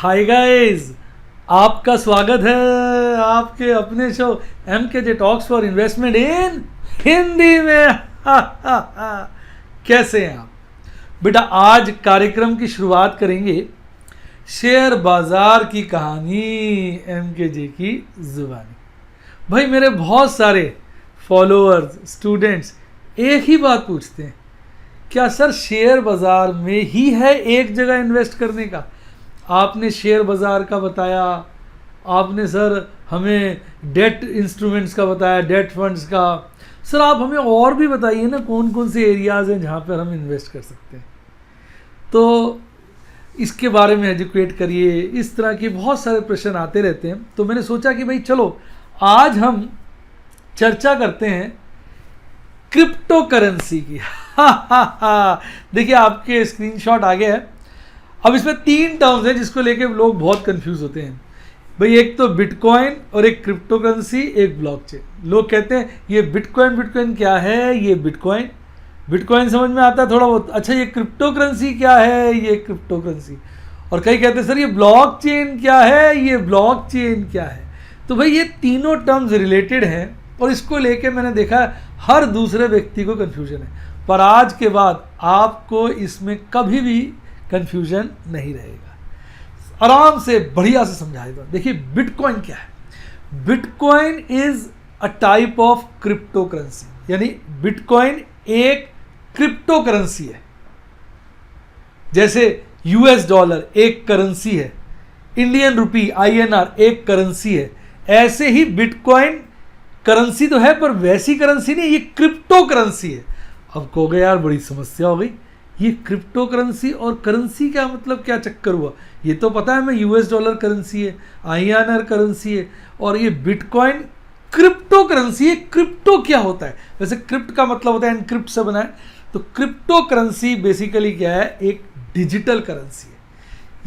Hi guys, आपका स्वागत है आपके अपने show MKJ talks for investment इन हिंदी में। कैसे हैं आप बेटा? आज कार्यक्रम की शुरुआत करेंगे शेयर बाजार की कहानी MKJ की जुबानी। भाई मेरे बहुत सारे फॉलोअर्स स्टूडेंट्स एक ही बात पूछते हैं, क्या सर शेयर बाजार में ही है एक जगह इन्वेस्ट करने का? आपने शेयर बाज़ार का बताया, आपने सर हमें डेट इंस्ट्रूमेंट्स का बताया, डेट फंड्स का। सर आप हमें और भी बताइए ना, कौन कौन से एरियाज़ हैं जहाँ पर हम इन्वेस्ट कर सकते हैं, तो इसके बारे में एजुकेट करिए। इस तरह के बहुत सारे प्रश्न आते रहते हैं, तो मैंने सोचा कि भाई चलो आज हम चर्चा करते हैं क्रिप्टो करेंसी की। देखिए आपके स्क्रीनशॉट आ गया है। अब इसमें तीन टर्म्स हैं जिसको लेके लोग बहुत कंफ्यूज होते हैं भाई। एक तो बिटकॉइन और एक क्रिप्टो करेंसी, एक ब्लॉकचेन। लोग कहते हैं ये बिटकॉइन क्या है, ये बिटकॉइन समझ में आता है थोड़ा बहुत, अच्छा ये क्रिप्टो करेंसी क्या है, ये क्रिप्टो करेंसी। और कई कहते हैं सर ये ब्लॉकचेन क्या है, ये ब्लॉकचेन क्या है। तो भाई ये तीनों टर्म्स रिलेटेड हैं और इसको लेके मैंने देखा हर दूसरे व्यक्ति को कन्फ्यूजन है, पर आज के बाद आपको इसमें कभी भी कन्फ्यूजन नहीं रहेगा। आराम से बढ़िया से समझाएगा। देखिए बिटकॉइन क्या है। Bitcoin is a type of crypto currency, यानी बिटकॉइन एक क्रिप्टो करेंसी है। जैसे US डॉलर एक करेंसी है, इंडियन रुपी INR एक करेंसी है, ऐसे ही बिटकॉइन करेंसी तो है पर वैसी करेंसी नहीं, ये क्रिप्टो करेंसी है। अब कहोगे यार बड़ी समस्या हो गई, ये क्रिप्टो करेंसी और करेंसी क्या मतलब, क्या चक्कर हुआ? ये तो पता है मैं US डॉलर करेंसी है, INR करेंसी है, और ये बिटकॉइन क्रिप्टो करेंसी है। क्रिप्टो क्या होता है? वैसे क्रिप्ट का मतलब होता है एनक्रिप्ट से बना है, तो क्रिप्टो करेंसी बेसिकली क्या है, एक डिजिटल करेंसी है।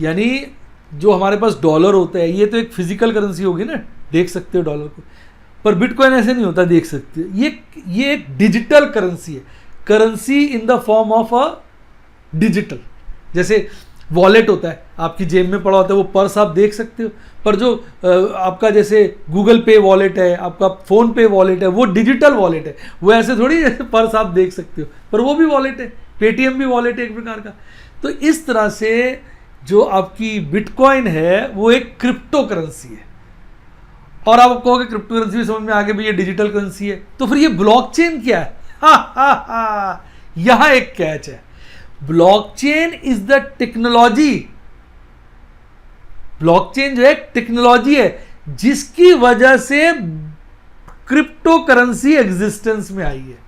यानी जो हमारे पास डॉलर होता है ये तो एक फिजिकल करेंसी होगी ना, देख सकते हो डॉलर को, पर बिटकॉइन ऐसे नहीं होता, देख सकते हो। ये एक डिजिटल करेंसी है, currency in the form of a digital. जैसे वॉलेट होता है, आपकी जेब में पड़ा होता है, वो पर्स आप देख सकते हो, पर जो आपका जैसे गूगल पे वॉलेट है, आपका फ़ोन पे वॉलेट है, वो डिजिटल वॉलेट है। वो ऐसे थोड़ी जैसे पर्स आप देख सकते हो, पर वो भी वॉलेट है। पेटीएम भी वॉलेट है एक प्रकार का। तो इस तरह से जो आपकी बिटकॉइन है वो एक क्रिप्टो करेंसी है। और आप कहोगे क्रिप्टो करेंसी भी समझ में आ गया भी ये डिजिटल करेंसी है, तो फिर ये ब्लॉकचेन क्या है? यहां एक कैच है। Blockchain is the technology. Blockchain जो है टेक्नोलॉजी है जिसकी वजह से क्रिप्टो करेंसी एग्जिस्टेंस में आई है।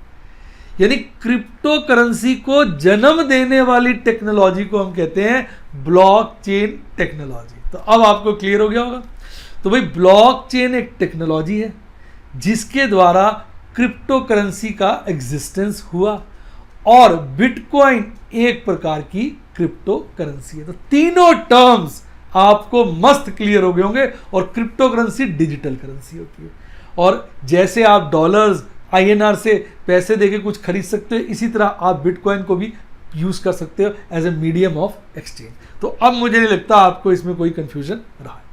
यानी क्रिप्टो करेंसी को जन्म देने वाली टेक्नोलॉजी को हम कहते हैं ब्लॉकचेन टेक्नोलॉजी। तो अब आपको क्लियर हो गया होगा। तो भाई ब्लॉकचेन एक टेक्नोलॉजी है जिसके द्वारा क्रिप्टो करेंसी का एग्जिस्टेंस हुआ, और बिटकॉइन एक प्रकार की क्रिप्टो करेंसी है। तो तीनों टर्म्स आपको मस्त क्लियर हो गए होंगे। और क्रिप्टो करेंसी डिजिटल करेंसी होती है, और जैसे आप डॉलर्स INR से पैसे देके कुछ खरीद सकते हो, इसी तरह आप बिटकॉइन को भी यूज कर सकते हो as a medium of exchange. तो अब मुझे नहीं लगता आपको इसमें कोई कंफ्यूजन रहा है।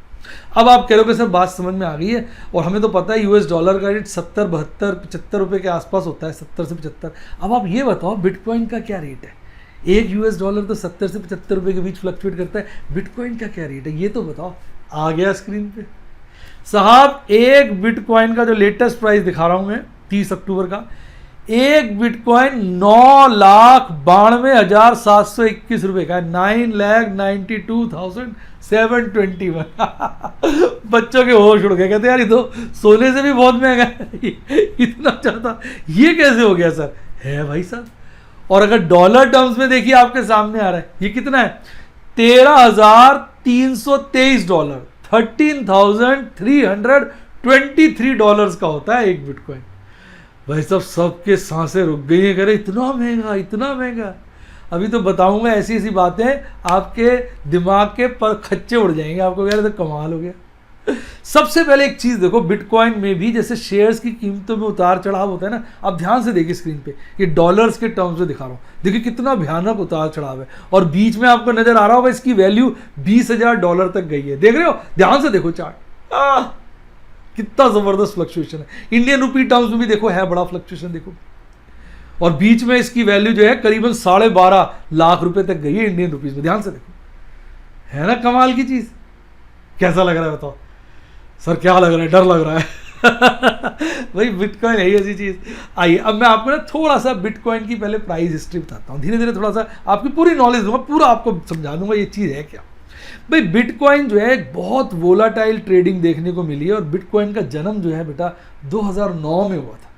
अब आप कह रहे हो कि सर बात समझ में आ गई है, और हमें तो पता है US डॉलर का रेट 70, 72, 75 रुपये के आसपास होता है, 70 से 75। अब आप ये बताओ बिटकॉइन का क्या रेट है? एक US डॉलर तो 70 से 75 रुपये के बीच फ्लक्चुएट करता है, बिटकॉइन का क्या रेट है ये तो बताओ। आ गया स्क्रीन पे साहब, एक बिटकॉइन का जो लेटेस्ट प्राइस दिखा रहा हूँ मैं 30 अक्टूबर का, एक बिटकॉइन 9,92,721 रुपये का है। 9,92,721। बच्चों के होश उड़ गए, कहते यार ये तो सोने से भी बहुत महंगा है। इतना ज़्यादा ये कैसे हो गया सर? है भाई साहब। और अगर डॉलर टर्म्स में देखिए आपके सामने आ रहा है, ये कितना है? 13,323 डॉलर, 13,323 डॉलर्स का होता है एक बिटकॉइन। भाई साहब सबके सांसें रुक गई हैं, कह रहे इतना महंगा, इतना महंगा। अभी तो बताऊंगा ऐसी ऐसी बातें आपके दिमाग के पर खच्चे उड़ जाएंगे, आपको कह रहे तो कमाल हो गया। सबसे पहले एक चीज देखो, बिटकॉइन में भी जैसे शेयर्स की कीमतों में उतार चढ़ाव होता है ना, आप ध्यान से देखिए स्क्रीन पे, ये डॉलर्स के टर्म्स में दिखा रहा हूं, देखिए कितना भयानक उतार चढ़ाव है। और बीच में आपको नजर आ रहा होगा इसकी वैल्यू $20,000 तक गई है, देख रहे हो, ध्यान से देखो चार्ट, कितना जबरदस्त फ्लक्चुएशन है। इंडियन रुपी टर्म्स में भी देखो है बड़ा फ्लक्चुएशन, देखो। और बीच में इसकी वैल्यू जो है करीबन 12.5 लाख रुपए तक गई है इंडियन रुपीज में, ध्यान से देखो, है ना कमाल की चीज। कैसा लग रहा है बताओ सर, क्या लग रहा है, डर लग रहा है। भाई बिटकॉइन है ही ऐसी चीज। आइए अब मैं आपको ना थोड़ा सा बिटकॉइन की पहले प्राइस हिस्ट्री बताता हूँ, धीरे धीरे थोड़ा सा आपकी पूरी नॉलेज दूंगा, पूरा आपको समझा दूंगा ये चीज है क्या। भाई बिटकॉइन जो है एक बहुत वोलाटाइल ट्रेडिंग देखने को मिली है, और बिटकॉइन का जन्म जो है बेटा 2009 में हुआ था।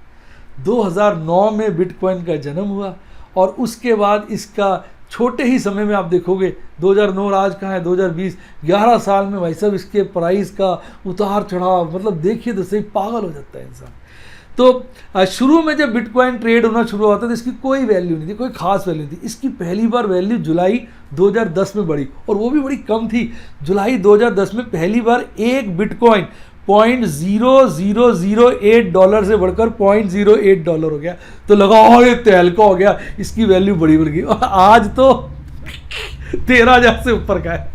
2009 में बिटकॉइन का जन्म हुआ, और उसके बाद इसका छोटे ही समय में आप देखोगे 2009 आज कहाँ है 2020, 11 साल में भाई साहब इसके प्राइस का उतार चढ़ाव, मतलब देखिए तो सही, पागल हो जाता है इंसान। तो शुरू में जब बिटकॉइन ट्रेड होना शुरू हुआ था तो इसकी कोई वैल्यू नहीं थी, कोई खास वैल्यू नहीं थी। इसकी पहली बार वैल्यू जुलाई 2010 में बढ़ी, और वो भी बड़ी कम थी। जुलाई 2010 में पहली बार एक बिटकॉइन $0.0008 से बढ़कर $0.08 हो गया, तो लगा ये तहलका हो गया, इसकी वैल्यू बड़ी बढ़ गई, और आज तो 13,000 से ऊपर का है।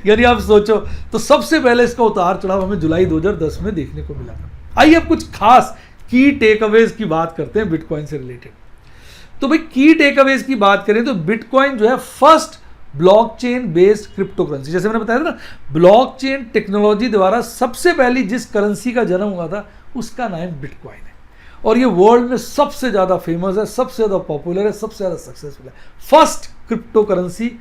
यानी आप सोचो, तो सबसे पहले इसका उतार चढ़ाव हमें जुलाई 2010 में देखने को मिला था। आइए अब कुछ खास की टेकअवेज की बात करते हैं बिटकॉइन से रिलेटेड। तो भाई की टेकअवेज की बात करें तो बिटकॉइन जो है first blockchain based crypto currency, जैसे मैंने बताया था ना, ब्लॉकचेन टेक्नोलॉजी द्वारा सबसे पहली जिस करेंसी का जन्म हुआ था उसका नाम बिटकॉइन है, और ये वर्ल्ड में सबसे ज्यादा फेमस है, सबसे ज्यादा पॉपुलर है, सबसे ज्यादा सक्सेसफुल है। First crypto currency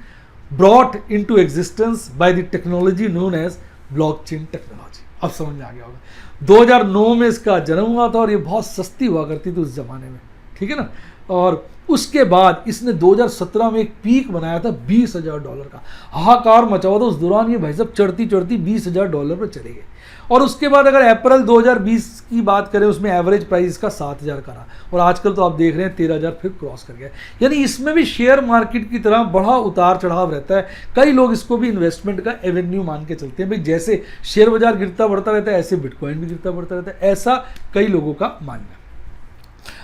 brought into existence by the technology known as blockchain technology. अब समझ में आ गया होगा। 2009 में इसका जन्म हुआ था, और ये बहुत सस्ती हुआ करती थी उस जमाने में, ठीक है ना। और उसके बाद इसने 2017 में एक पीक बनाया था $20,000 का, हाहाकार मचा हुआ था उस दौरान। ये भाई साहब चढ़ती चढ़ती $20,000 पर चले गए, और उसके बाद अगर अप्रैल 2020 की बात करें उसमें एवरेज प्राइस का 7,000 का रहा, और आजकल तो आप देख रहे हैं 13,000 फिर क्रॉस कर गया। यानी इसमें भी शेयर मार्केट की तरह बड़ा उतार चढ़ाव रहता है। कई लोग इसको भी इन्वेस्टमेंट का एवेन्यू मान के चलते हैं, भाई जैसे शेयर बाजार गिरता बढ़ता रहता है ऐसे बिटकॉइन भी गिरता बढ़ता रहता है, ऐसा कई लोगों का मानना है।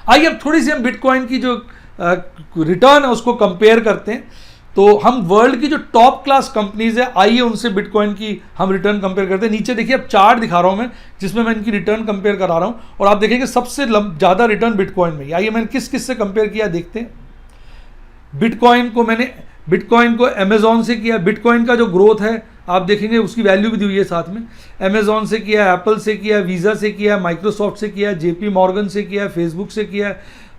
आइए अब थोड़ी सी हम बिटकॉइन की जो रिटर्न है उसको कंपेयर करते हैं। तो हम वर्ल्ड की जो टॉप क्लास कंपनीज है, आइए उनसे बिटकॉइन की हम रिटर्न कंपेयर करते हैं। नीचे देखिए अब चार्ट दिखा रहा हूं मैं, जिसमें मैं इनकी रिटर्न कंपेयर करा रहा हूं, और आप देखेंगे सबसे ज्यादा रिटर्न बिटकॉइन में। आइए मैंने किस किस से कंपेयर किया देखते हैं। बिटकॉइन को अमेजॉन से किया। बिटकॉइन का जो ग्रोथ है आप देखेंगे उसकी वैल्यू भी दी हुई है साथ में। अमेजॉन से किया, एप्पल से किया, वीजा से किया, माइक्रोसॉफ्ट से किया, जेपी मॉर्गन से किया, फेसबुक से किया,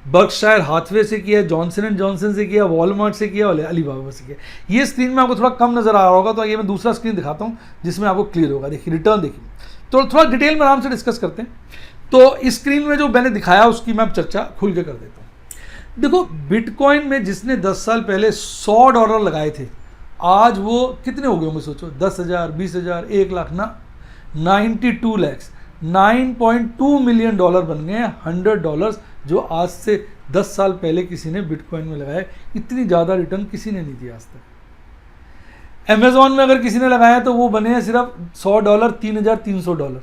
बर्कशायर हाथवे से किया, जॉनसन एंड जॉनसन से किया, वॉलमार्ट से किया, और अलीबाबा से किया। ये स्क्रीन में आपको थोड़ा कम नजर आ रहा होगा, तो ये मैं दूसरा स्क्रीन दिखाता हूँ जिसमें आपको क्लियर होगा। देखिए रिटर्न देखिए, तो थोड़ा डिटेल में आराम से डिस्कस करते हैं। तो इस स्क्रीन में जो मैंने दिखाया उसकी मैं चर्चा खुल के कर देता हूँ। देखो बिटकॉइन में जिसने 10 साल पहले $100 लगाए थे, आज वो कितने हो गए होंगे सोचो, 10,000, 20,000, 1 लाख ना, 92 लाख, $9.2 मिलियन बन गए हैं $100, जो आज से 10 साल पहले किसी ने बिटकॉइन में लगाया। इतनी ज़्यादा रिटर्न किसी ने नहीं दिया आज तक। अमेजॉन में अगर किसी ने लगाया तो वो बने हैं सिर्फ $100, $3,300।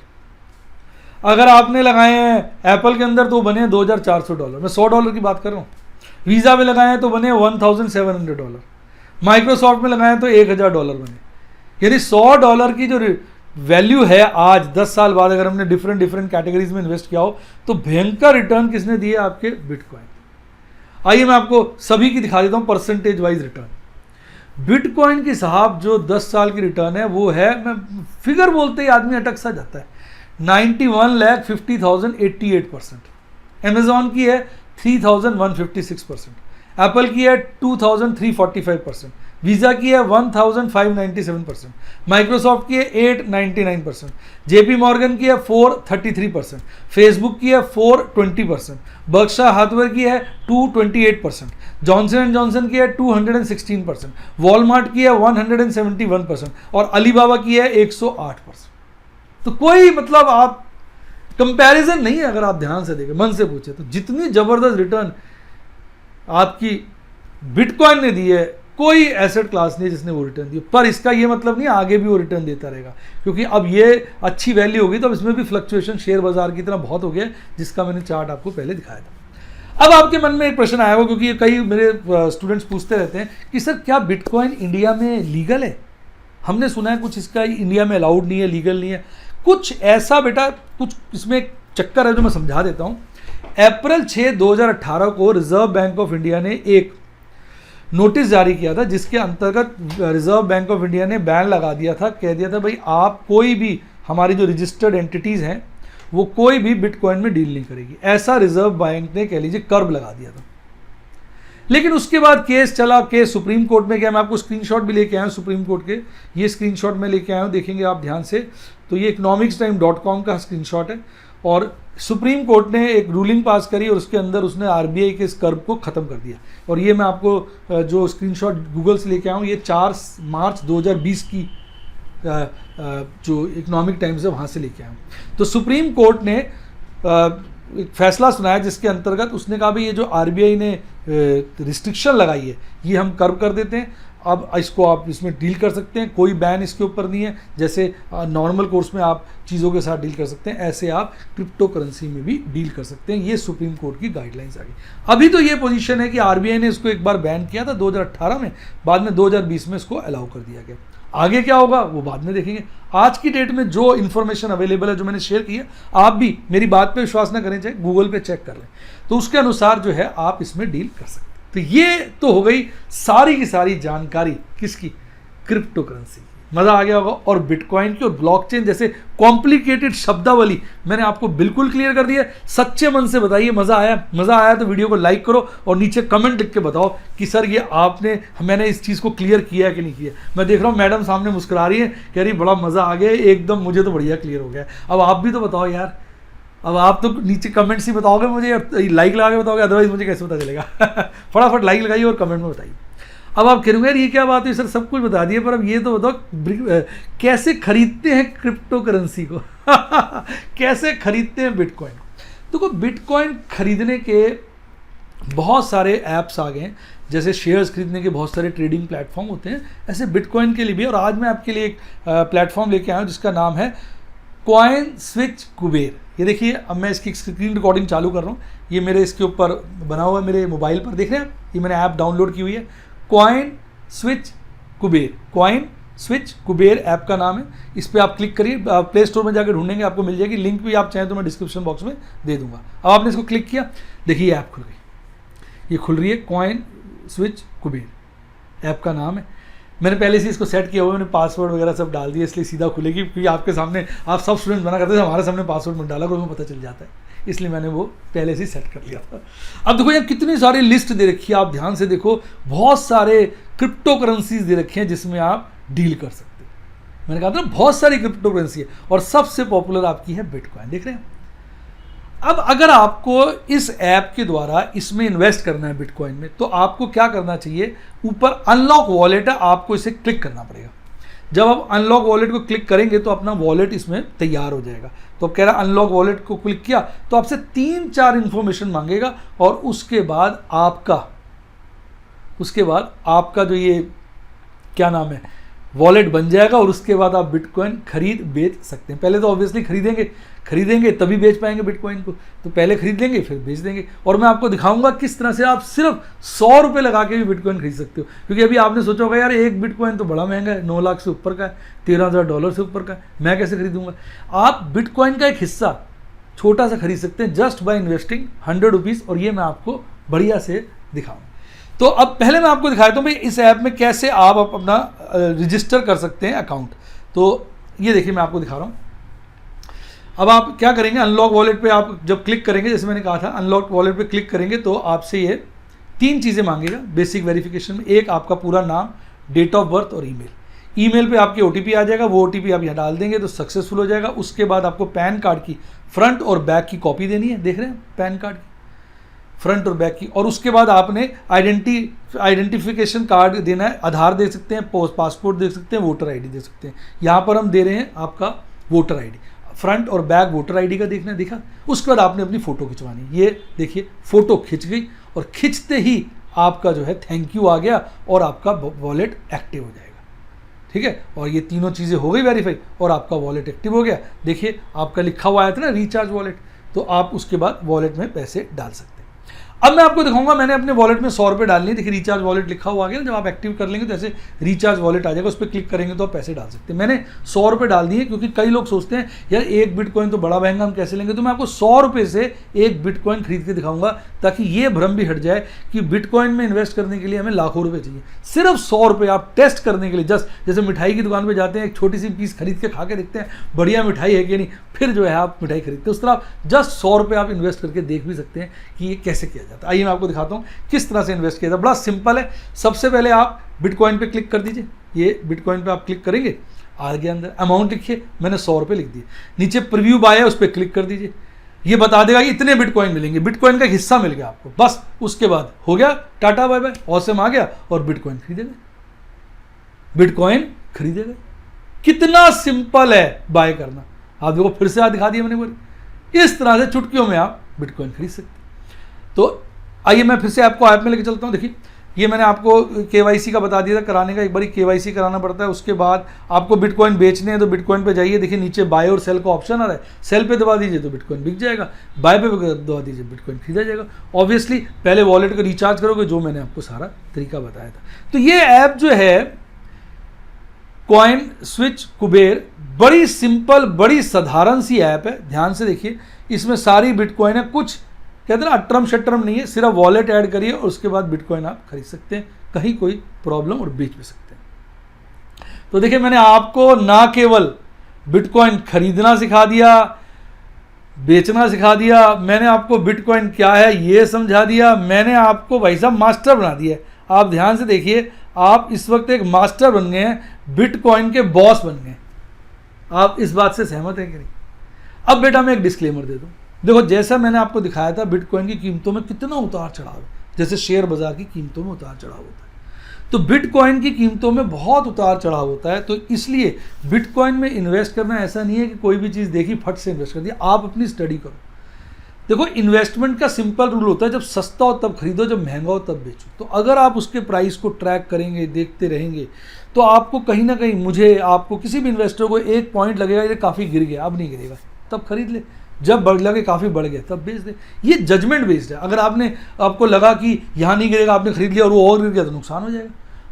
अगर आपने लगाए हैं एप्पल के अंदर तो बने हैं $2,400, मैं $100 की बात कर रहा हूँ। वीज़ा में लगाए हैं तो बने $1,700, माइक्रोसॉफ्ट में लगाए हैं तो $1,000 बने। यानी $100 की जो वैल्यू है आज 10 साल बाद, अगर हमने डिफरेंट कैटेगरीज में इन्वेस्ट किया हो, तो भयंकर रिटर्न किसने दिए, आपके बिटकॉइन। आइए मैं आपको सभी की दिखा देता हूं परसेंटेज वाइज रिटर्न। बिटकॉइन की साहब जो 10 साल की रिटर्न है वो है, मैं फिगर बोलते ही आदमी अटक सा जाता है, 91,50,000 88%। अमेजॉन की है 3,156%, एप्पल की है 2,345%, वीजा की है 1,597%, माइक्रोसॉफ्ट की है 899%, जेपी मॉर्गन की है 433%, फेसबुक की है 420%, बर्कशायर हाथवे की है 228%, जॉनसन एंड जॉनसन की है 216%, वॉलमार्ट की है 171%, और अलीबाबा की है 108%। तो कोई मतलब आप कंपैरिजन नहीं है। अगर आप ध्यान से देखें, मन से पूछे, तो जितनी जबरदस्त रिटर्न आपकी बिटकॉइन ने दी है कोई एसेट क्लास नहीं है जिसने वो रिटर्न दिया, पर इसका ये मतलब नहीं आगे भी वो रिटर्न देता रहेगा, क्योंकि अब ये अच्छी वैल्यू होगी तो अब इसमें भी फ्लक्चुएशन शेयर बाजार की तरह बहुत हो गया, जिसका मैंने चार्ट आपको पहले दिखाया था। अब आपके मन में एक प्रश्न आया होगा, क्योंकि कई मेरे स्टूडेंट्स पूछते रहते हैं कि सर क्या बिटकॉइन इंडिया में लीगल है? हमने सुना है कुछ इसका इंडिया में अलाउड नहीं है, लीगल नहीं है, कुछ ऐसा बेटा, कुछ इसमें एक चक्कर है जो मैं समझा देता हूँ। अप्रैल 6, 2018 को रिजर्व बैंक ऑफ इंडिया ने एक नोटिस जारी किया था, जिसके अंतर्गत रिजर्व बैंक ऑफ इंडिया ने बैन लगा दिया था, कह दिया था भाई आप कोई भी, हमारी जो रजिस्टर्ड एंटिटीज़ हैं वो कोई भी बिटकॉइन में डील नहीं करेगी, ऐसा रिजर्व बैंक ने कह लीजिए कर्व लगा दिया था। लेकिन उसके बाद केस चला, केस सुप्रीम कोर्ट में गया। मैं आपको स्क्रीनशॉट भी लेके आया हूँ सुप्रीम कोर्ट के, ये स्क्रीनशॉट मैं लेके आया हूँ, देखेंगे आप ध्यान से, तो ये economicstime.com का स्क्रीनशॉट है। और सुप्रीम कोर्ट ने एक रूलिंग पास करी और उसके अंदर उसने आरबीआई के इस कर्व को ख़त्म कर दिया। और ये मैं आपको जो स्क्रीनशॉट गूगल से लेके आया हूँ, ये 4 मार्च 2020 की जो इकोनॉमिक टाइम्स है वहाँ से लेके आया हूँ। तो सुप्रीम कोर्ट ने एक फैसला सुनाया जिसके अंतर्गत उसने कहा भाई ये जो आरबीआई ने रिस्ट्रिक्शन लगाई है ये हम कर्व कर देते हैं, अब इसको आप इसमें डील कर सकते हैं, कोई बैन इसके ऊपर नहीं है। जैसे नॉर्मल कोर्स में आप चीज़ों के साथ डील कर सकते हैं, ऐसे आप क्रिप्टो करेंसी में भी डील कर सकते हैं। ये सुप्रीम कोर्ट की गाइडलाइंस आ गई। अभी तो ये पोजीशन है कि आरबीआई ने इसको एक बार बैन किया था 2018 में, बाद में 2020 में इसको अलाउ कर दिया गया। आगे क्या होगा वो बाद में देखेंगे। आज की डेट में जो इन्फॉर्मेशन अवेलेबल है, जो मैंने शेयर की है, आप भी मेरी बात पे विश्वास ना करें, चाहे गूगल पे चेक कर लें, तो उसके अनुसार जो है आप इसमें डील कर सकते हैं। तो ये तो हो गई सारी की सारी जानकारी किसकी, क्रिप्टो करेंसी। मज़ा आ गया होगा। और बिटकॉइन की और ब्लॉकचेन जैसे कॉम्प्लिकेटेड शब्दावली मैंने आपको बिल्कुल क्लियर कर दी है। सच्चे मन से बताइए मज़ा आया? मज़ा आया तो वीडियो को लाइक करो और नीचे कमेंट लिख के बताओ कि सर ये मैंने इस चीज़ को क्लियर किया कि नहीं किया। मैं देख रहा हूँ मैडम सामने मुस्कुरा रही है, कह रही बड़ा मज़ा आ गया एकदम, मुझे तो बढ़िया क्लियर हो गया। अब आप भी तो बताओ यार, अब आप तो नीचे कमेंट्स ही बताओगे मुझे, लाइक लगा के बताओगे, अदरवाइज मुझे कैसे पता चलेगा। फटाफट लाइक लगाइए और कमेंट में बताइए। अब आप कह रहे यार ये क्या बात है सर, सब कुछ बता दिए, पर अब ये तो बताओ कैसे खरीदते हैं क्रिप्टो करेंसी को। कैसे खरीदते हैं बिटकॉइन। तो बिटकॉइन खरीदने के बहुत सारे ऐप्स आ गए हैं, जैसे शेयर्स खरीदने के बहुत सारे ट्रेडिंग प्लेटफॉर्म होते हैं, ऐसे बिटकॉइन के लिए भी। और आज मैं आपके लिए एक प्लेटफॉर्म लेके आया हूँ जिसका नाम है कॉइन स्विच कुबेर। ये देखिए, अब मैं इसकी स्क्रीन रिकॉर्डिंग चालू कर रहा हूँ, ये मेरे इसके ऊपर बना हुआ है मेरे मोबाइल पर, देख रहे हैं, ये मैंने ऐप डाउनलोड की हुई है, coin switch Kuber. Coin switch Kuber app का नाम है। इस पर आप क्लिक करिए, प्ले स्टोर में जाकर ढूंढेंगे, आपको मिल जाएगी। लिंक भी आप चाहें तो मैं डिस्क्रिप्शन बॉक्स में दे दूंगा। अब आपने इसको क्लिक किया, देखिए ऐप खुल गई, ये खुल रही है, कॉइन स्विच कुबेर ऐप का नाम है। मैंने पहले से इसको सेट किया हुआ, मैंने पासवर्ड वगैरह सब डाल दिया, इसलिए सीधा खुलेगी, क्योंकि आपके सामने, आप सब स्टूडेंट बना करते थे हमारे सामने पासवर्ड मत डाला, कोई पता चल जाता है, इसलिए मैंने वो पहले से सेट कर लिया था। अब देखो यहाँ कितनी सारी लिस्ट दे रखी है, आप ध्यान से देखो, बहुत सारे क्रिप्टो करेंसीज दे रखे हैं जिसमें आप डील कर सकते हैं। मैंने कहा था बहुत सारी क्रिप्टो करेंसी है और सबसे पॉपुलर आपकी है बिटकॉइन, देख रहे हैं। अब अगर आपको इस ऐप के द्वारा इसमें इन्वेस्ट करना है बिटकॉइन में, तो आपको क्या करना चाहिए, ऊपर अनलॉक वॉलेट है, आपको इसे क्लिक करना पड़ेगा। जब आप अनलॉक वॉलेट को क्लिक करेंगे तो अपना वॉलेट इसमें तैयार हो जाएगा। तो अब कह रहा है अनलॉक वॉलेट को क्लिक किया तो आपसे 3-4 इन्फॉर्मेशन मांगेगा और उसके बाद आपका जो ये क्या नाम है वॉलेट बन जाएगा और उसके बाद आप बिटकॉइन खरीद बेच सकते हैं। पहले तो ऑब्वियसली खरीदेंगे तभी बेच पाएंगे बिटकॉइन को, तो पहले खरीद लेंगे फिर बेच देंगे। और मैं आपको दिखाऊंगा किस तरह से आप सिर्फ 100 रुपये लगा के भी बिटकॉइन खरीद सकते हो। क्योंकि अभी आपने सोचा होगा यार एक बिटकॉइन तो बड़ा महंगा है, 9 लाख से ऊपर का है, $13,000 से ऊपर का है, मैं कैसे खरीदूंगा। आप बिटकॉइन का एक हिस्सा छोटा सा खरीद सकते हैं जस्ट बाय इन्वेस्टिंग 100 रुपीज़, और ये मैं आपको बढ़िया से दिखाऊंगा। तो अब पहले मैं आपको दिखाता हूँ भाई इस ऐप में कैसे आप अपना रजिस्टर कर सकते हैं अकाउंट। तो ये देखिए मैं आपको दिखा रहा हूँ। अब आप क्या करेंगे, अनलॉक वॉलेट पे आप जब क्लिक करेंगे, जैसे मैंने कहा था अनलॉक वॉलेट पे क्लिक करेंगे तो आपसे ये 3 चीज़ें मांगेगा बेसिक वेरिफिकेशन में। एक आपका पूरा नाम, डेट ऑफ बर्थ और ईमेल पे आपके OTP आ जाएगा, वो OTP आप यहाँ डाल देंगे तो सक्सेसफुल हो जाएगा। उसके बाद आपको पैन कार्ड की फ्रंट और बैक की कॉपी देनी है, देख रहे हैं पैन कार्ड की फ्रंट और बैक की। और उसके बाद आपने आइडेंटिफिकेशन कार्ड देना है, आधार दे सकते हैं, पासपोर्ट दे सकते हैं, वोटर ID दे सकते हैं। यहाँ पर हम दे रहे हैं आपका वोटर ID, फ्रंट और बैक वोटर ID का देखना है, देखा। उसके बाद आपने अपनी फ़ोटो खिंचवानी है, ये देखिए फ़ोटो खिंच गई और खिंचते ही आपका जो है थैंक यू आ गया और आपका वॉलेट एक्टिव हो जाएगा। ठीक है, और ये तीनों चीज़ें हो गई वेरीफाई और आपका वॉलेट एक्टिव हो गया। देखिए आपका लिखा हुआ आया था ना रिचार्ज वॉलेट, तो आप उसके बाद वॉलेट में पैसे डाल सकते हैं। अब मैं आपको दिखाऊंगा, मैंने अपने वॉलेट में 100 रुपये डालनी है। देखिए रिचार्ज वॉलेट लिखा हुआ आ गया, जब आप एक्टिव कर लेंगे तो ऐसे रिचार्ज वॉलेट आ जाएगा, उस पर क्लिक करेंगे तो आप पैसे डाल सकते हैं। मैंने 100 रुपये डाल दिए, क्योंकि कई लोग सोचते हैं यार एक बिटकॉइन तो बड़ा महंगा, हम कैसे लेंगे। तो मैं आपको 100 रुपये से एक बिटकॉइन खरीद के दिखाऊंगा, ताकि ये भ्रम भी हट जाए कि बिटकॉइन में इन्वेस्ट करने के लिए हमें लाखों रुपये चाहिए। सिर्फ 100 रुपये आप टेस्ट करने के लिए, जस्ट जैसे मिठाई की दुकान पर जाते हैं, एक छोटी सी पीस खरीद के खा के देखते हैं बढ़िया मिठाई है कि नहीं, फिर जो है आप मिठाई खरीदते हैं। उस तरह आप जस्ट 100 रुपये आप इन्वेस्ट करके देख भी सकते हैं कि ये कैसे किया जाता है। आइए मैं आपको दिखाता हूँ किस तरह से इन्वेस्ट किया जाता है। बड़ा सिंपल है। सबसे पहले आप बिटकॉइन पे क्लिक कर दीजिए। ये बिटकॉइन पे आप क्लिक करेंगे, आ गया अंदर। अमाउंट लिखिए, मैंने 100 रुपये लिख दिए। नीचे प्रीव्यू बाय है, उस पर क्लिक कर दीजिए। ये बता देगा कि इतने बिटकॉइन मिलेंगे, बिटकॉइन का हिस्सा मिल गया आपको। बस उसके बाद हो गया टाटा बाय बाय, ऑसम आ गया और बिटकॉइन खरीदेगा, बिटकॉइन खरीदेगा। कितना सिंपल है बाय करना। आप देखो फिर से दिखा दिया मैंने बोली, इस तरह से चुटकियों में आप बिटकॉइन खरीद सकते हैं। तो आइए मैं फिर से आपको ऐप में लेके चलता हूँ। देखिए ये मैंने आपको KYC का बता दिया था कराने का, एक बार KYC कराना पड़ता है। उसके बाद आपको बिटकॉइन बेचने हैं तो बिटकॉइन पे जाइए, देखिए नीचे बाय और सेल का ऑप्शन आ रहा है। सेल पे दबा दीजिए तो बिटकॉइन बिक जाएगा, बाय पे दबा दीजिए बिटकॉइन खरीदा जाएगा। ऑब्वियसली पहले वॉलेट को रिचार्ज करोगे, जो मैंने आपको सारा तरीका बताया था। तो ये ऐप जो है कॉइन स्विच कुबेर, बड़ी सिंपल बड़ी साधारण सी ऐप है। ध्यान से देखिए, इसमें सारी बिटकॉइन है, कुछ कहते हैं ना अट्रम शट्रम नहीं है, सिर्फ वॉलेट ऐड करिए और उसके बाद बिटकॉइन आप खरीद सकते हैं, कहीं कोई प्रॉब्लम, और बेच भी सकते हैं। तो देखिए मैंने आपको ना केवल बिटकॉइन खरीदना सिखा दिया, बेचना सिखा दिया, मैंने आपको बिटकॉइन क्या है ये समझा दिया, मैंने आपको भाई साहब मास्टर बना दिया। आप ध्यान से देखिए, आप इस वक्त एक मास्टर बन गए हैं, बिटकॉइन के बॉस बन गए। आप इस बात से सहमत हैं कि नहीं? अब बेटा मैं एक डिस्क्लेमर दे दूं। देखो जैसा मैंने आपको दिखाया था बिटकॉइन की कीमतों में कितना उतार चढ़ाव है, जैसे शेयर बाजार की कीमतों में उतार चढ़ाव होता है, तो बिटकॉइन की कीमतों में बहुत उतार चढ़ाव होता है। तो इसलिए बिटकॉइन में इन्वेस्ट करना ऐसा नहीं है कि कोई भी चीज़ देखी फट से इन्वेस्ट कर दिया। आप अपनी स्टडी करो। देखो इन्वेस्टमेंट का सिंपल रूल होता है, जब सस्ता हो तब खरीदो, जब महंगा हो तब बेचो। तो अगर आप उसके प्राइस को ट्रैक करेंगे, देखते रहेंगे, तो आपको कहीं ना कहीं, मुझे आपको किसी भी इन्वेस्टर को एक पॉइंट लगेगा ये काफ़ी गिर गया, अब नहीं गिरेगा, तब खरीद ले। जब बढ़ लगे काफ़ी बढ़ गया तब बेच दे। ये जजमेंट बेस्ड है। अगर आपको लगा कि यहाँ नहीं गिरेगा, आपने खरीद लिया और वो और गिर गया तो नुकसान हो जाएगा,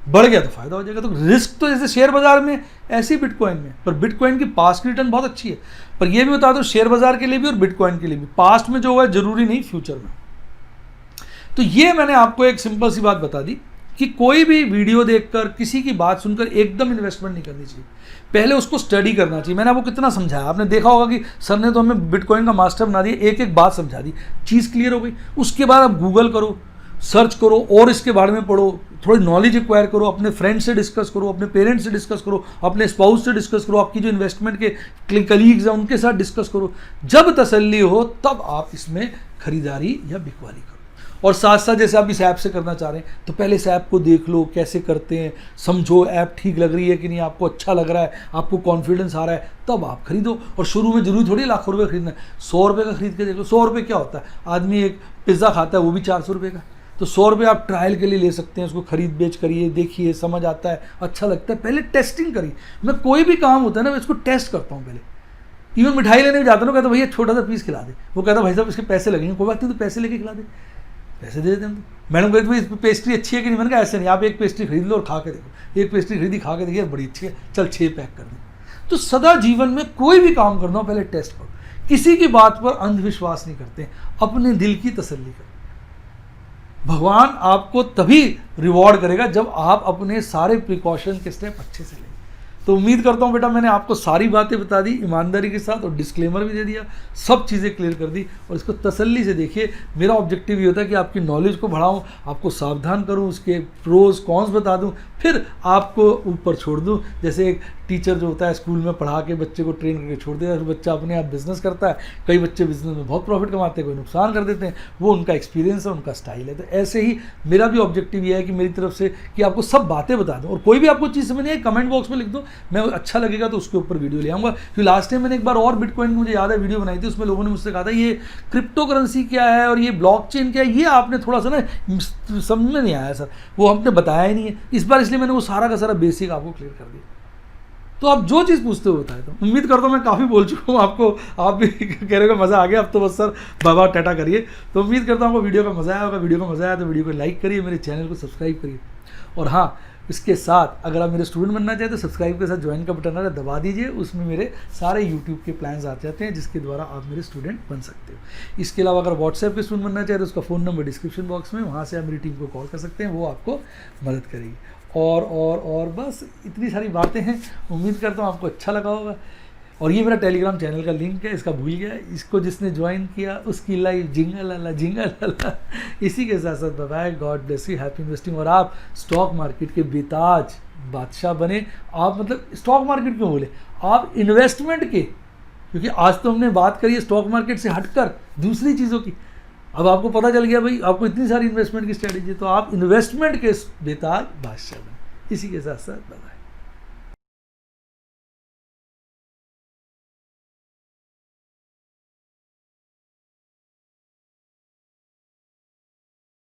बढ़ गया तो फायदा हो जाएगा। तो रिस्क तो जैसे शेयर बाजार में ऐसे ही बिटकॉइन में, पर बिटकॉइन की पास्ट रिटर्न बहुत अच्छी है। पर यह भी बता दो शेयर बाजार के लिए भी और बिटकॉइन के लिए भी, पास्ट में जो हुआ है जरूरी नहीं फ्यूचर में। तो ये मैंने आपको एक सिंपल सी बात बता दी कि कोई भी वीडियो देखकर, किसी की बात सुनकर एकदम इन्वेस्टमेंट नहीं करनी चाहिए, पहले उसको स्टडी करना चाहिए। मैंने आपको कितना समझाया, आपने देखा होगा कि सर ने तो हमें बिटकॉइन का मास्टर बना दिया, एक एक बात समझा दी, चीज़ क्लियर हो गई। उसके बाद आप गूगल करो, सर्च करो और इसके बारे में पढ़ो, थोड़ी नॉलेज एक्वायर करो, अपने फ्रेंड से डिस्कस करो, अपने पेरेंट्स से डिस्कस करो, अपने स्पाउस से डिस्कस करो, आपकी जो इन्वेस्टमेंट के कलीग्स हैं उनके साथ डिस्कस करो। जब तसल्ली हो तब आप इसमें खरीदारी या बिकवाली करो। और साथ साथ जैसे आप इस ऐप से करना चाह रहे हैं तो पहले इस ऐप को देख लो, कैसे करते हैं, समझो ऐप ठीक लग रही है कि नहीं, आपको अच्छा लग रहा है, आपको कॉन्फिडेंस आ रहा है, तब आप खरीदो। और शुरू में जरूरी थोड़ी लाखों रुपये खरीदना है, 100 रुपये का खरीद के देखो। 100 रुपये क्या होता है, आदमी एक पिज़्ज़ा खाता है वो भी 400 रुपये का। तो 100 रुपये आप ट्रायल के लिए ले सकते हैं, उसको खरीद बेच करिए, देखिए समझ आता है, अच्छा लगता है, पहले टेस्टिंग करिए। मैं कोई भी काम होता है ना, मैं इसको टेस्ट करता हूँ पहले। इवन मिठाई लेने जाता हूँ, कहता भैया छोटा सा पीस खिला दे, वो कहता भाई साहब इसके पैसे लगेंगे। कोई बात नहीं, तो पैसे लेके खिला दे, पैसे दे देते हैं। मैडम कहती भाई पेस्ट्री अच्छी है कि नहीं, मैंने कहा ऐसे नहीं, आप एक पेस्ट्री खरीद लो और खा के देखो। एक पेस्ट्री खरीदी, खा के देखिए बड़ी अच्छी है, चल 6 पैक कर दे। तो सदा जीवन में कोई भी काम करना हो पहले टेस्ट करो। किसी की बात पर अंधविश्वास नहीं करते, अपने दिल की तसल्ली करो। भगवान आपको तभी रिवॉर्ड करेगा जब आप अपने सारे प्रिकॉशन के स्टेप अच्छे से लें। तो उम्मीद करता हूँ बेटा मैंने आपको सारी बातें बता दी ईमानदारी के साथ, और डिस्क्लेमर भी दे दिया, सब चीज़ें क्लियर कर दी। और इसको तसल्ली से देखिए। मेरा ऑब्जेक्टिव ये होता है कि आपकी नॉलेज को बढ़ाऊँ, आपको सावधान करूँ, उसके प्रोज कॉन्स बता दूँ, फिर आपको ऊपर छोड़ दूँ। जैसे एक टीचर जो होता है स्कूल में पढ़ा के बच्चे को ट्रेन करके छोड़ देता है, फिर बच्चा अपने आप बिजनेस करता है। कई बच्चे बिजनेस में बहुत प्रॉफिट कमाते हैं, कोई नुकसान कर देते हैं, वो उनका एक्सपीरियंस है, उनका स्टाइल है। तो ऐसे ही मेरा भी ऑब्जेक्टिव ये है कि मेरी तरफ से कि आपको सब बातें बता दूँ, और कोई भी आपको चीज़ समझ नहीं है कमेंट बॉक्स में लिख दो, मैं अच्छा लगेगा तो उसके ऊपर वीडियो ले आऊँगा। क्योंकि लास्ट टाइम मैंने एक बार और बिटकॉइन की मुझे याद है वीडियो बनाई थी, उसमें लोगों ने मुझसे कहा था ये क्रिप्टो करेंसी क्या है और ये ब्लॉकचेन क्या है, ये आपने थोड़ा सा ना समझ में नहीं आया सर, वो हमने बताया ही नहीं है इस बार, इसलिए मैंने वो सारा का सारा बेसिक आपको क्लियर कर दिया। तो आप जो चीज़ पूछते हो बताए, तो उम्मीद करता हूँ मैं काफ़ी बोल चुका हूँ आपको, आप भी कह रहे हो मज़ा आ गया, अब तो बस सर बाबा टाटा करिए। तो उम्मीद करता हूँ आपको वीडियो का मज़ा आया होगा। वीडियो का मज़ा आया तो वीडियो को लाइक करिए, मेरे चैनल को सब्सक्राइब करिए, और हाँ इसके साथ अगर आप मेरे स्टूडेंट बनना चाहते तो सब्सक्राइब के साथ ज्वाइन का बटन है दबा दीजिए, उसमें मेरे सारे यूट्यूब के प्लान्स आ जाते हैं जिसके द्वारा आप मेरे स्टूडेंट बन सकते हो। इसके अलावा अगर व्हाट्सएप के स्टूडेंट बनना चाहते तो उसका फ़ोन नंबर डिस्क्रिप्शन बॉक्स में, वहाँ से आप मेरी टीम को कॉल कर सकते हैं, वो आपको मदद करेगी। और बस इतनी सारी बातें हैं, उम्मीद करता हूँ आपको अच्छा लगा होगा। और ये मेरा टेलीग्राम चैनल का लिंक है, इसका भूल गया, इसको जिसने ज्वाइन किया उसकी लाइफ जिंगल अल्लाह। इसी के साथ साथ bye, God bless you, happy investing. और आप स्टॉक मार्केट के बेताज बादशाह बने। आप मतलब स्टॉक मार्केट क्यों बोले, आप इन्वेस्टमेंट के, क्योंकि आज तो हमने बात करी है स्टॉक मार्केट से हटकर दूसरी चीज़ों की। अब आपको पता चल गया भाई, आपको इतनी सारी इन्वेस्टमेंट की स्ट्रेटेजी, तो आप इन्वेस्टमेंट के बेताज बादशाह बने। इसी के साथ साथ बाय।